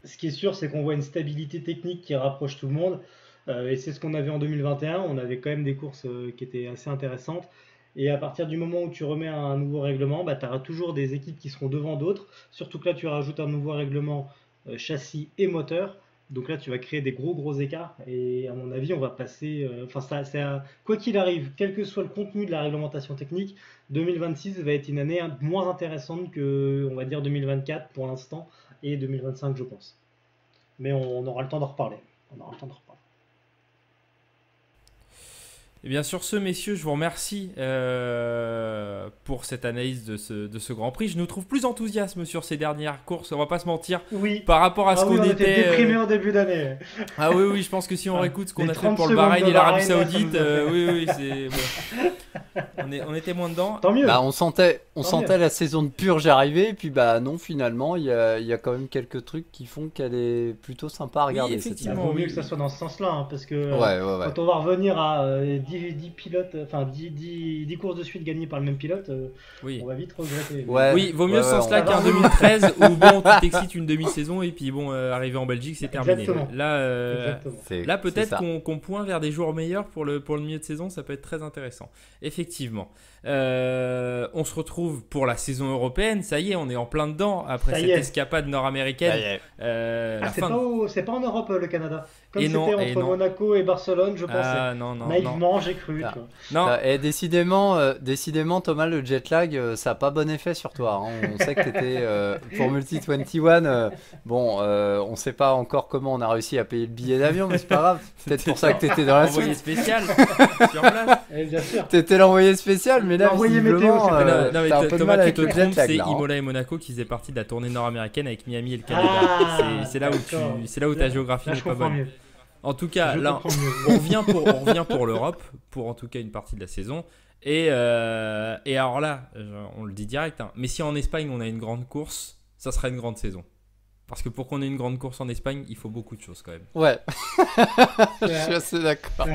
Ce qui est sûr, c'est qu'on voit une stabilité technique qui rapproche tout le monde. Et c'est ce qu'on avait en 2021. On avait quand même des courses qui étaient assez intéressantes. Et à partir du moment où tu remets un nouveau règlement, bah, tu auras toujours des équipes qui seront devant d'autres. Surtout que là, tu rajoutes un nouveau règlement châssis et moteur. Donc là, tu vas créer des gros écarts. Et à mon avis, on va passer. Enfin, quoi qu'il arrive, quel que soit le contenu de la réglementation technique, 2026 va être une année moins intéressante que, on va dire, 2024 pour l'instant et 2025, je pense. Mais on aura le temps d'en reparler. On aura le temps d'en reparler. Et bien sur ce, messieurs, je vous remercie pour cette analyse de ce Grand Prix. Je nous trouve plus enthousiasme sur ces dernières courses, on va pas se mentir, Oui. par rapport à ce qu'on on était était. déprimés en début d'année. Ah oui, je pense que si on réécoute ce qu'on Les a fait 30 pour le secondes Bahreïn de et l'Arabie Bahreïn, là, ça Saoudite, nous a fait. oui, c'est bon. On était moins dedans. Tant mieux. Bah, on sentait mieux. la saison de purge arriver, et puis bah non, finalement, il y a quand même quelques trucs qui font qu'elle est plutôt sympa à regarder. Oui, cette effectivement. Vaut mieux oui. que ça soit dans ce sens-là, hein, parce que saison. Ouais. quand on va revenir à 10 pilotes, enfin 10 courses de suite gagnées par le même pilote, Oui. on va vite regretter. Ouais. Oui, vaut mieux ce ouais, sens-là on va qu'un voir. 2013 où bon, tu t'excites une demi-saison et puis bon, arrivé en Belgique, c'est terminé. Exactement. Là, Exactement. là peut-être c'est ça. qu'on pointe vers des jours meilleurs pour le milieu de saison, ça peut être très intéressant. Effectivement. On se retrouve pour la saison européenne, ça y est, on est en plein dedans après Ça y cette est. escapade nord-américaine. Ça y est. La C'est fin de- c'est pas en Europe le Canada. Comme Et c'était non, et entre non. Monaco et Barcelone, je pensais. Ah non. Naïvement, j'ai cru. Ah. tu vois. Non, Et décidément, Thomas, le jet lag, ça n'a pas bon effet sur toi. Hein. On sait que tu étais pour Multi 21. On sait pas encore comment on a réussi à payer le billet d'avion, mais c'est pas grave. Peut-être pour ça que tu étais dans la envoyé suite. spécial sur place. Eh, bien sûr. Tu étais l'envoyé spécial, mais là, L'envoyé visiblement, météo, c'est Non, mais t'as un peu de Thomas, mal tu avec te le jet trompes, lag. c'est là, hein. Imola et Monaco qui faisaient partie de la tournée nord-américaine avec Miami et le Canada. Ah, c'est là où d'accord. c'est là où ta géographie Là, n'est je pas comprends bonne. mieux. En tout cas, Je là, comprends mieux. on revient pour l'Europe, pour en tout cas une partie de la saison. Et alors là, on le dit direct, hein, mais si en Espagne on a une grande course, ça sera une grande saison. Parce que pour qu'on ait une grande course en Espagne, il faut beaucoup de choses quand même. Ouais, je suis assez d'accord.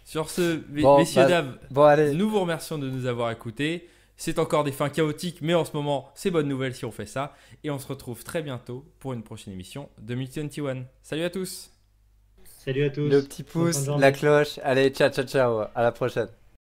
Sur ce, Bon, messieurs, bah, dames, Bon, allez. nous vous remercions de nous avoir écoutés. C'est encore des fins chaotiques, mais en ce moment, c'est bonne nouvelle si on fait ça. Et on se retrouve très bientôt pour une prochaine émission de Multi 21. Salut à tous! Salut à tous. Le petit Bonne fin de pouce, journée. la cloche. Allez, ciao. À la prochaine.